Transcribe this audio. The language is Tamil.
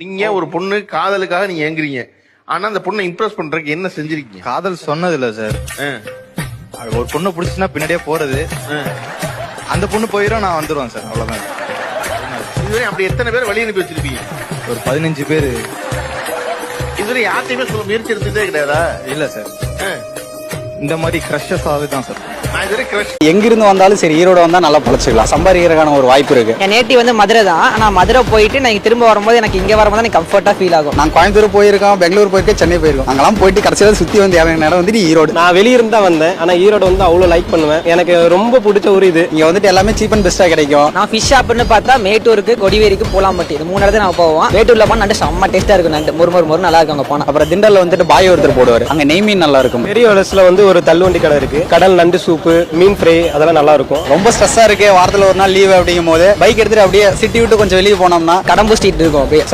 நீங்க ஒரு பொண்ணு காதலுக்காக நீங்க ஏங்குறீங்க. ஆனா அந்த பொண்ணை இம்ப்ரெஸ் பண்றதுக்கு என்ன செஞ்சிருக்கீங்க? காதல் சொன்னது இல்ல சார். ஒரு பொண்ணு பிடிச்சுன்னா பின்னாடியே போறது. அந்த பொண்ணு போயிடும், நான் வந்துருவேன் சார், அவ்வளவுதான். இதுவரை அப்படி எத்தனை பேர் வழி அனுப்பி வச்சிருப்பீங்க? ஒரு 15 பேரு. இதுவரை யார்ட்டையுமே சொல்ல முயற்சி எடுத்துட்டே கிடையாதா? இல்ல சார், இந்த மாதிரி கிரஷஸ் ஆகுதான் சார். நான் இதுவரை கிரஷ் எங்கிருந்து வந்தாலும் சரி, ஈரோடு வந்தா நல்லா பழச்சிக்கலாம், சம்பாதிக்கிறதுக்கான ஒரு வாய்ப்பு இருக்கு. என் நேட்டிவ் வந்து மதுரை தான். ஆனா மதுரை போயிட்டு நான் திரும்ப வரும்போது எனக்கு இங்க வரும்போது எனக்கு கம்ஃபர்ட்டா ஃபீல் ஆகும். நான் கோயம்புத்தூர் போயிருக்கோம், பெங்களூர் போயிருக்கேன், சென்னை போயிருக்கோம். அங்கெல்லாம் போயிட்டு கடைசியில சுத்தி வந்து இறங்கின நேரம் வந்துட்டு ஈரோடு. நான் வெளியிருந்து தான் வந்தேன், ஆனா ஈரோடு வந்து அவ்வளவு லைக் பண்ணுவேன். எனக்கு ரொம்ப பிடிச்ச ஒரு இது. இங்க வந்துட்டு எல்லாமே சீப் அண்ட் பெஸ்டா கிடைக்கும். நான் ஃபிஷ் ஷாப்னு பார்த்தா மேட்டூருக்கு, கொடிவேரிக்கு, பூலாம்பட்டி, இது 3 இடத்துல நான் போவோம். மேட்டூர்ல போனா நண்டு செம்ம டேஸ்டா இருக்கும். நண்டு மொறு நல்லா இருக்கும் அங்க போனா. அப்புறம் திண்டல்ல வந்துட்டு பாய் ஒருத்தர் போடுவார், அங்க நெய் மீன் நல்லா இருக்கும். பெரிய வளர்ச்சியில வந்து ஒரு தள்ளுவண்டி கடை இருக்கு. கடல் நண்டு சூப்பு, மீன் ஃப்ரை, அதெல்லாம் நல்லா இருக்கும். ரொம்ப ஸ்ட்ரெஸ்ஸா இருக்கு, வாரத்துல ஒரு நாள் லீவ் அப்படிங்கும் போது பைக் எடுத்துட்டு அப்படியே சிட்டி விட்டு கொஞ்சம் வெளியே போனோம்னா கடம்பு ஸ்ட்ரீட் இருக்கும் அப்படியே.